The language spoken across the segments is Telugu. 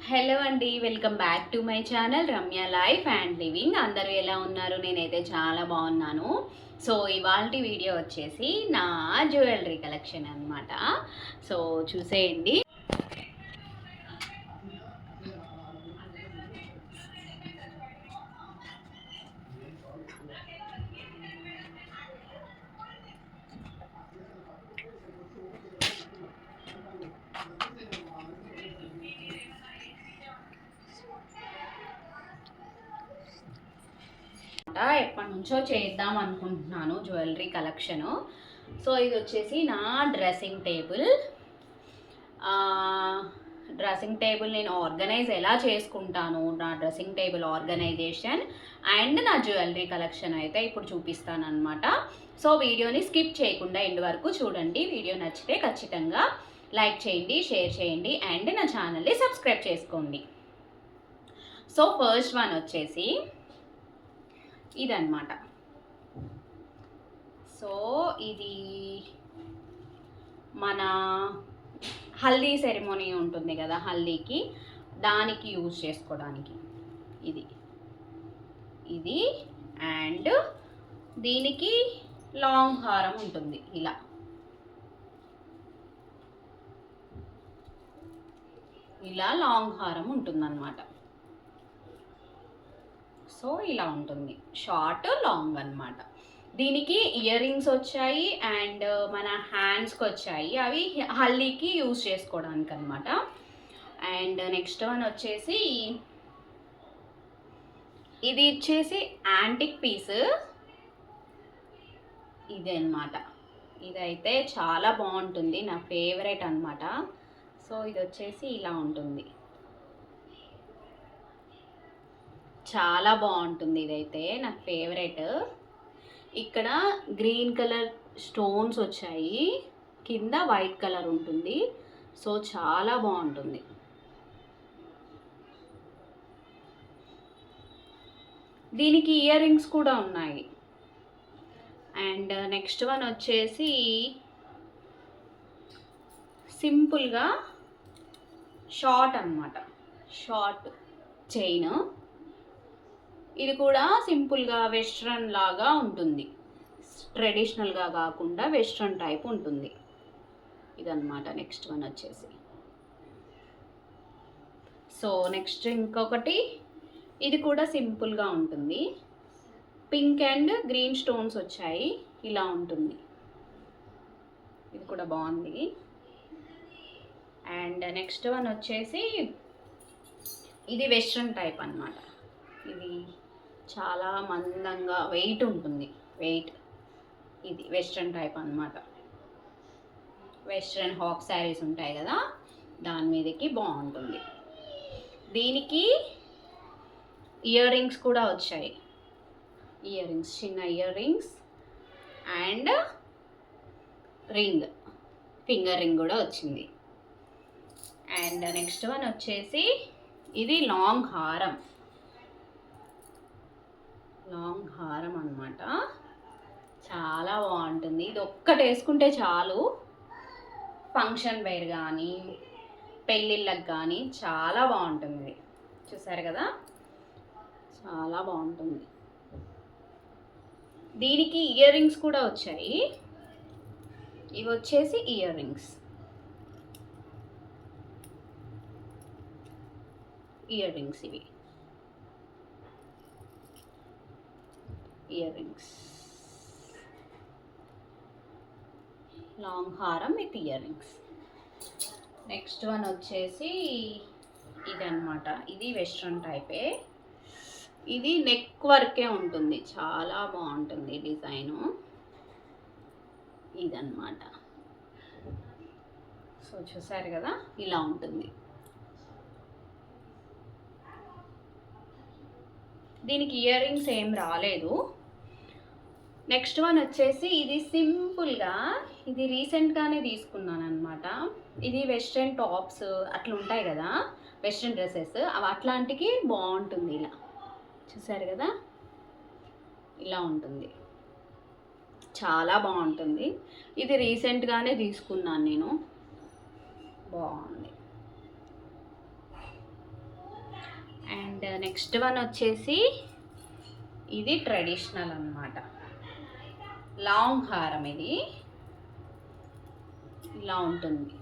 హలో అండి, welcome back to my channel Ramya life and living. అందరూ ఎలా ఉన్నారు? నేనైతే చాలా బాగున్నాను. సో ఇవాల్టి వీడియో వచ్చేసి నా జ్యువెలరీ కలెక్షన్ అనమాట. సో చూసేయండి. ఎప్పటి నుంచో చేద్దాం అనుకుంటున్నాను జ్యువెలరీ కలెక్షను. సో ఇది వచ్చేసి నా డ్రెస్సింగ్ టేబుల్ నేను ఆర్గనైజ్ ఎలా చేసుకుంటాను, నా డ్రెస్సింగ్ టేబుల్ ఆర్గనైజేషన్ అండ్ నా జ్యువెలరీ కలెక్షన్ అయితే ఇప్పుడు చూపిస్తాను అనమాట. సో వీడియోని స్కిప్ చేయకుండా ఎండ్ వరకు చూడండి. వీడియో నచ్చితే ఖచ్చితంగా లైక్ చేయండి, షేర్ చేయండి అండ్ నా ఛానల్ని సబ్స్క్రైబ్ చేసుకోండి. సో ఫస్ట్ వన్ వచ్చేసి ఇదన్నమాట. సో ఇది మన హల్దీ సెరమోనీ ఉంటుంది కదా, హల్దీకి దానికి యూజ్ చేసుకోవడానికి ఇది అండ్ దీనికి లాంగ్ హారం ఉంటుంది. ఇలా లాంగ్ హారం ఉంటుందన్నమాట. సో ఇలా ఉంటుంది, షార్ట్ లాంగ్ అన్నమాట. దీనికి ఇయర్ రింగ్స్ వచ్చాయి అండ్ మన హ్యాండ్స్కి వచ్చాయి, అవి హల్దీకి యూజ్ చేసుకోవడానికి అనమాట. అండ్ నెక్స్ట్ వన్ వచ్చేసి ఇది వచ్చేసి యాంటిక్ పీస్ ఇది అన్నమాట. ఇదైతే చాలా బాగుంటుంది, నా ఫేవరెట్ అనమాట. సో ఇది వచ్చేసి ఇలా ఉంటుంది, చాలా బాగుంటుంది. ఇదైతే నా ఫేవరెట్. ఇక్కడ గ్రీన్ కలర్ స్టోన్స్ వచ్చాయి, కింద వైట్ కలర్ ఉంటుంది. సో చాలా బాగుంటుంది. దీనికి ఇయర్ రింగ్స్ కూడా ఉన్నాయి. అండ్ నెక్స్ట్ వన్ వచ్చేసి సింపుల్గా షార్ట్ అన్నమాట, షార్ట్ చైన్. ఇది కూడా సింపుల్గా వెస్ట్రన్ లాగా ఉంటుంది, ట్రెడిషనల్గా కాకుండా వెస్ట్రన్ టైప్ ఉంటుంది ఇదన్నమాట. నెక్స్ట్ వన్ వచ్చేసి సో నెక్స్ట్ ఇంకొకటి, ఇది కూడా సింపుల్గా ఉంటుంది, పింక్ అండ్ గ్రీన్ స్టోన్స్ వచ్చాయి, ఇలా ఉంటుంది. ఇది కూడా బాగుంది. అండ్ నెక్స్ట్ వన్ వచ్చేసి ఇది వెస్ట్రన్ టైప్ అన్నమాట. ఇది చాలా మందంగా వెయిట్ ఉంటుంది, ఇది వెస్ట్రన్ టైప్ అన్నమాట. వెస్ట్రన్ హాఫ్ శారీస్ ఉంటాయి కదా, దాని మీదకి బాగుంటుంది. దీనికి ఇయర్ రింగ్స్ కూడా వచ్చాయి, ఇయర్ రింగ్స్, చిన్న ear rings and ring, finger ring కూడా వచ్చింది. అండ్ నెక్స్ట్ వన్ వచ్చేసి ఇది లాంగ్ హారం అన్నమాట. చాలా బాగుంటుంది. ఇది ఒక్కటి వేసుకుంటే చాలు, ఫంక్షన్ వేర్ కానీ పెళ్ళిళ్ళకి కానీ చాలా బాగుంటుంది. చూసారు కదా, చాలా బాగుంటుంది. దీనికి ఇయర్ రింగ్స్ కూడా వచ్చాయి. ఇవి వచ్చేసి ఇయర్ రింగ్స్, ఇవి ఇయర్ రింగ్స్, లాంగ్ హారం with ear rings. Next one వచ్చేసి ఇదన్నమాట. ఇది వెస్ట్రన్ టైపే, ఇది నెక్ వర్కే ఉంటుంది, చాలా బాగుంటుంది డిజైను ఇదన్నమాట. సో చూసారు కదా, ఇలా ఉంటుంది. దీనికి ఇయర్ రింగ్స్ ఏం రాలేదు. నెక్స్ట్ వన్ వచ్చేసి ఇది సింపుల్గా, ఇది రీసెంట్గానే తీసుకున్నాను అనమాట. ఇది వెస్ట్రన్ టాప్స్ అట్లా ఉంటాయి కదా, వెస్ట్రన్ డ్రెస్సెస్, అవి అట్లాంటికి బాగుంటుంది. ఇలా చూసారు కదా, ఇలా ఉంటుంది, చాలా బాగుంటుంది. ఇది రీసెంట్గానే తీసుకున్నాను నేను, బాగుంది. అండ్ నెక్స్ట్ వన్ వచ్చేసి ఇది ట్రెడిషనల్ అన్నమాట, లాంగ్ హారం. ఇది ఇలా ఉంటుంది,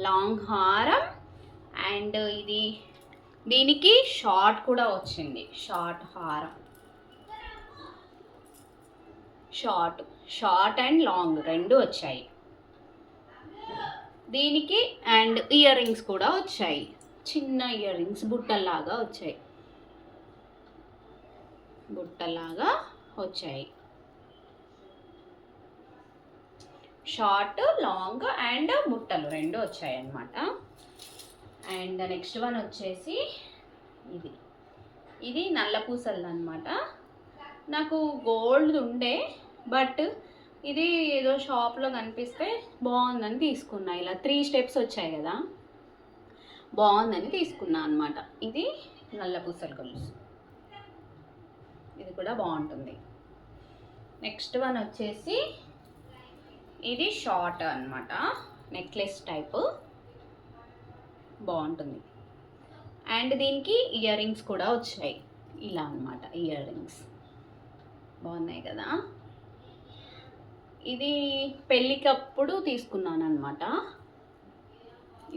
లాంగ్ హారం. అండ్ ఇది దీనికి షార్ట్ కూడా వచ్చింది, షార్ట్ హారం. షార్ట్ అండ్ లాంగ్ రెండు వచ్చాయి దీనికి. అండ్ ఇయర్ రింగ్స్ కూడా వచ్చాయి, చిన్న ఇయర్ రింగ్స్ బుట్టల్లాగా వచ్చాయి, షార్ట్, లాంగ్ అండ్ బుట్టలు రెండు వచ్చాయి అన్నమాట. అండ్ నెక్స్ట్ వన్ వచ్చేసి ఇది నల్ల పూసలు అన్నమాట. నాకు గోల్డ్ ఉండే, బట్ ఇది ఏదో షాప్లో కనిపిస్తే బాగుందని తీసుకున్నా. ఇలా 3 స్టెప్స్ వచ్చాయి కదా, బాగుందని తీసుకున్నా అన్నమాట. ఇది నల్ల పూసల గొలుసు, ఇది కూడా బాగుంటుంది. నెక్స్ట్ వన్ వచ్చేసి ఇది షార్ట్ అన్నమాట, నెక్లెస్ టైపు, బాగుంటుంది. అండ్ దీనికి ఇయర్ రింగ్స్ కూడా వచ్చాయి ఇలా అన్నమాట. ఇయర్ రింగ్స్ బాగున్నాయి కదా. ఇది పెళ్ళికప్పుడు తీసుకున్నాను అన్నమాట.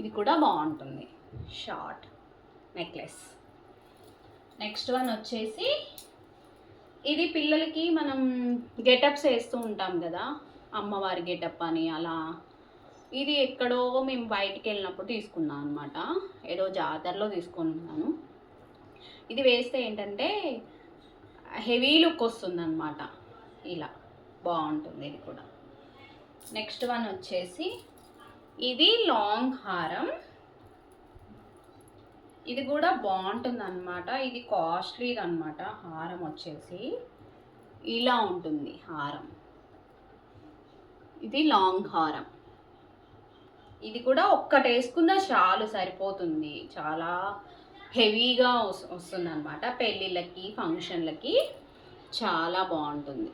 ఇది కూడా బాగుంటుంది, షార్ట్ నెక్లెస్. నెక్స్ట్ వన్ వచ్చేసి ఇది పిల్లలకి మనం గెటప్స్ వేస్తూ ఉంటాం కదా, అమ్మవారి గెటప్ అని అలా. ఇది ఎక్కడో మేము బయటికి వెళ్ళినప్పుడు తీసుకున్నాను అనమాట, ఏదో జాతరలో తీసుకున్నాను. ఇది వేస్తే ఏంటంటే హెవీ లుక్ వస్తుంది అనమాట, ఇలా బాగుంటుంది ఇది కూడా. నెక్స్ట్ వన్ వచ్చేసి ఇది లాంగ్ హారం, ఇది కూడా బాగుంటుంది అనమాట. ఇది కాస్ట్లీది అనమాట. హారం వచ్చేసి ఇలా ఉంటుంది హారం, ఇది లాంగ్ హారం. ఇది కూడా ఒక్కటి వేసుకున్న చాలు, సరిపోతుంది. చాలా హెవీగా వస్తుంది అనమాట, పెళ్ళిళ్ళకి ఫంక్షన్లకి చాలా బాగుంటుంది.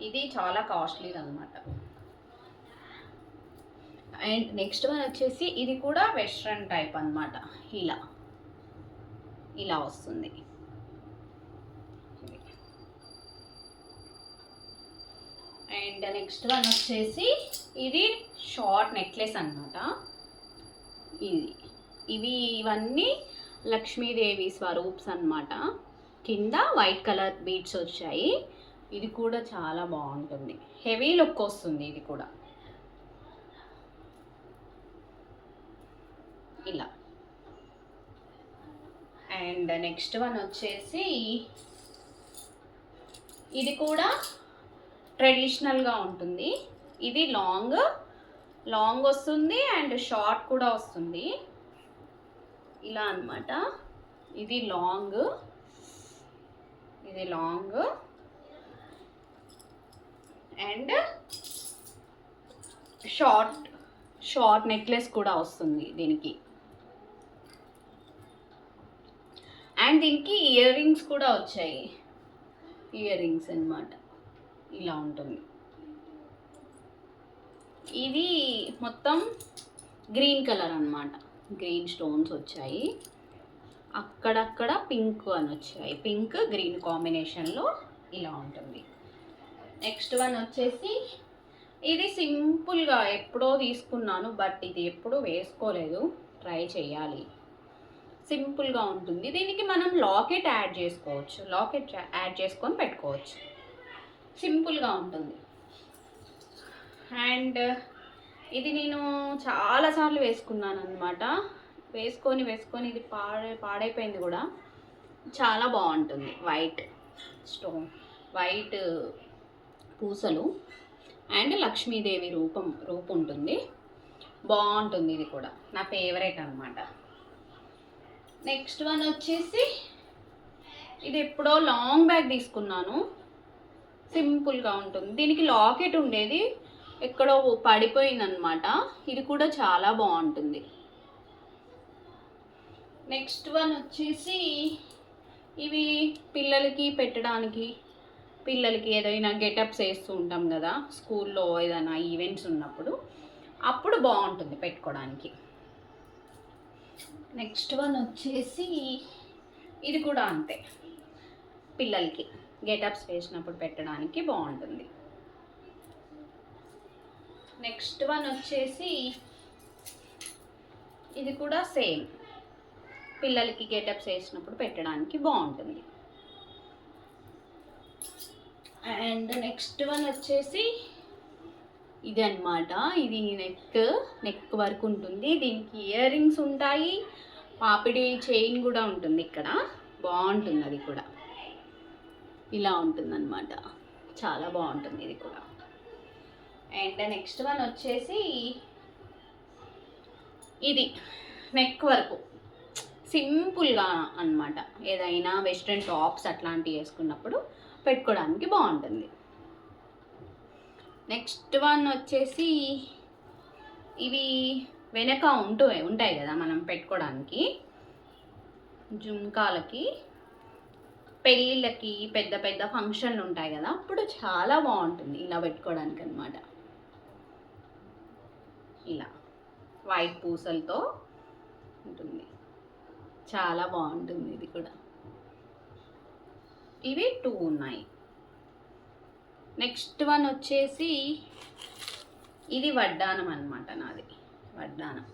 ఇది చాలా కాస్ట్లీది అనమాట. అండ్ నెక్స్ట్ వన్ వచ్చేసి ఇది కూడా వెస్ట్రన్ టైప్ అనమాట, ఇలా వస్తుంది. అండ్ నెక్స్ట్ వన్ వచ్చేసి ఇది షార్ట్ నెక్లెస్ అనమాట. ఇవన్నీ లక్ష్మీదేవి స్వరూప్స్ అన్నమాట. కింద వైట్ కలర్ బీడ్స్ వచ్చాయి. ఇది కూడా చాలా బాగుంటుంది, హెవీ లుక్ వస్తుంది ఇది కూడా ఇలా. అండ్ నెక్స్ట్ వన్ వచ్చేసి ఇది కూడా ట్రెడిషనల్గా ఉంటుంది. ఇది లాంగ్ వస్తుంది అండ్ షార్ట్ కూడా వస్తుంది ఇలా అన్నమాట. ఇది లాంగ్ అండ్ షార్ట్ నెక్లెస్ కూడా వస్తుంది దీనికి. అండ్ దీనికి ఇయర్ రింగ్స్ కూడా వచ్చాయి, ఇయర్ రింగ్స్ అన్నమాట. ఇలా ఉంటుంది. ఇది మొత్తం గ్రీన్ కలర్ అన్నమాట, గ్రీన్ స్టోన్స్ వచ్చాయి, అక్కడక్కడ పింక్ అని వచ్చాయి. పింక్ గ్రీన్ కాంబినేషన్లో ఇలా ఉంటుంది. నెక్స్ట్ వన్ వచ్చేసి ఇది సింపుల్గా ఎప్పుడో తీసుకున్నాను, బట్ ఇది ఎప్పుడూ వేసుకోలేదు, ట్రై చేయాలి. సింపుల్గా ఉంటుంది. దీనికి మనం లాకెట్ యాడ్ చేసుకోవచ్చు, లాకెట్ యాడ్ చేసుకొని పెట్టుకోవచ్చు, సింపుల్గా ఉంటుంది. అండ్ ఇది నేను చాలాసార్లు వేసుకున్నాను అనమాట. వేసుకొని ఇది పాడైపోయింది కూడా. చాలా బాగుంటుంది, వైట్ పూసలు అండ్ లక్ష్మీదేవి రూపం ఉంటుంది, బాగుంటుంది. ఇది కూడా నా ఫేవరెట్ అనమాట. నెక్స్ట్ వన్ వచ్చేసి ఇది ఎప్పుడో లాంగ్ బ్యాగ్ తీసుకున్నాను, సింపుల్గా ఉంటుంది. దీనికి లాకెట్ ఉండేది ఎక్కడో పడిపోయిందనమాట. ఇది కూడా చాలా బాగుంటుంది. నెక్స్ట్ వన్ వచ్చేసి ఇవి పిల్లలకి పెట్టడానికి, పిల్లలకి ఏదైనా గెటప్స్ వేస్తూ ఉంటాం కదా స్కూల్లో, ఏదైనా ఈవెంట్స్ ఉన్నప్పుడు, అప్పుడు బాగుంటుంది పెట్టుకోవడానికి. నెక్స్ట్ వన్ వచ్చేసి ఇది కూడా అంతే, పిల్లలకి గెటప్స్ వేసినప్పుడు పెట్టడానికి బాగుంటుంది. నెక్స్ట్ వన్ వచ్చేసి ఇది కూడా సేమ్, పిల్లలకి గెటప్స్ వేసినప్పుడు పెట్టడానికి బాగుంటుంది. అండ్ నెక్స్ట్ వన్ వచ్చేసి ఇది అన్నమాట. ఇది నెక్ వరకు ఉంటుంది. దీనికి ఇయర్ రింగ్స్ ఉంటాయి, పాపిడి చైన్ కూడా ఉంటుంది ఇక్కడ. బాగుంటుంది అది కూడా, ఇలా ఉంటుంది అన్నమాట. చాలా బాగుంటుంది ఇది కూడా. అండ్ నెక్స్ట్ వన్ వచ్చేసి ఇది నెక్ వరకు సింపుల్గా అన్నమాట. ఏదైనా వెస్ట్రన్ టాప్స్ అట్లాంటివి వేసుకున్నప్పుడు పెట్టుకోవడానికి బాగుంటుంది. నెక్స్ట్ వన్ వచ్చేసి ఇవి వెనక ఉంటాయి కదా మనం పెట్టుకోవడానికి, జుంకాలకి, పెళ్ళిళ్ళకి, పెద్ద పెద్ద ఫంక్షన్లు ఉంటాయి కదా, అప్పుడు చాలా బాగుంటుంది ఇలా పెట్టుకోవడానికి అన్నమాట. ఇలా వైట్ పూసలతో ఉంటుంది, చాలా బాగుంటుంది ఇది కూడా. ఇవి 2 ఉన్నాయి. నెక్స్ట్ వన్ వచ్చేసి ఇది వడ్డానం అన్నమాట. నాది వడ్డానం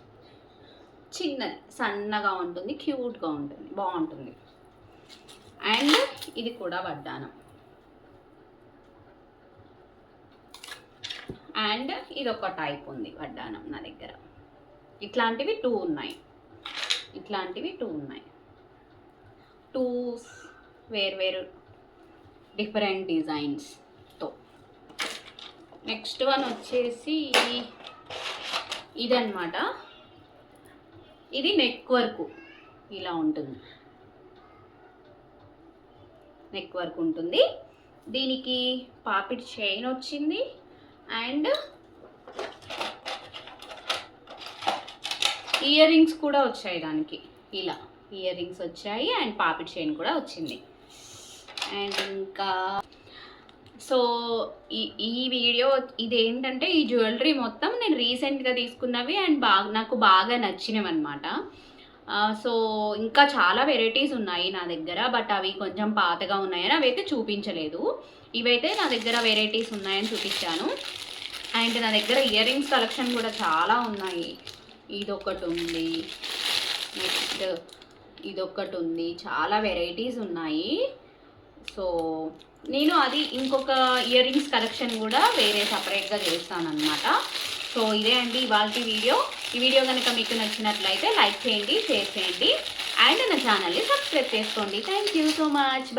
చిన్నది, సన్నగా ఉంటుంది, క్యూట్గా ఉంటుంది, బాగుంటుంది. అండ్ ఇది కూడా వడ్డానం. అండ్ ఇది ఒక టైప్ ఉంది వడ్డానం నా దగ్గర. ఇట్లాంటివి 2 ఉన్నాయి, ఇట్లాంటివి 2 ఉన్నాయి. 2 వేరు డిఫరెంట్ డిజైన్స్తో. నెక్స్ట్ వన్ వచ్చేసి ఇదన్నమాట. ఇది నెక్ వరకు ఇలా ఉంటుంది, నెక్ వరకు ఉంటుంది. దీనికి పాపిడి చైన్ వచ్చింది అండ్ ఇయర్ రింగ్స్ కూడా వచ్చాయి దానికి. ఇలా ఇయర్ రింగ్స్ వచ్చాయి అండ్ పాపిడి చైన్ కూడా వచ్చింది. అండ్ ఇంకా సో ఈ వీడియో ఇదేంటంటే ఈ జ్యువెలరీ మొత్తం నేను రీసెంట్గా తీసుకున్నవి అండ్ నాకు బాగా నచ్చినవి అనమాట. సో ఇంకా చాలా వెరైటీస్ ఉన్నాయి నా దగ్గర, బట్ అవి కొంచెం పాతగా ఉన్నాయని అవి అయితే చూపించలేదు. ఇవైతే నా దగ్గర వెరైటీస్ ఉన్నాయని చూపించాను. అండ్ నా దగ్గర ఇయర్ రింగ్స్ కలెక్షన్ కూడా చాలా ఉన్నాయి. ఇదొకటి ఉంది, నెక్స్ట్ ఇదొకటి ఉంది, చాలా వెరైటీస్ ఉన్నాయి. సో నేను అది ఇంకొక ఇయర్ రింగ్స్ కలెక్షన్ కూడా వేరే సపరేట్గా చేస్తాను అనమాట. సో ఇదే అండి ఇవాళ వీడియో. ఈ వీడియో కనుక మీకు నచ్చినట్లయితే లైక్ చేయండి, షేర్ చేయండి అండ్ నా ఛానల్ని సబ్స్క్రైబ్ చేసుకోండి. Thank you so much.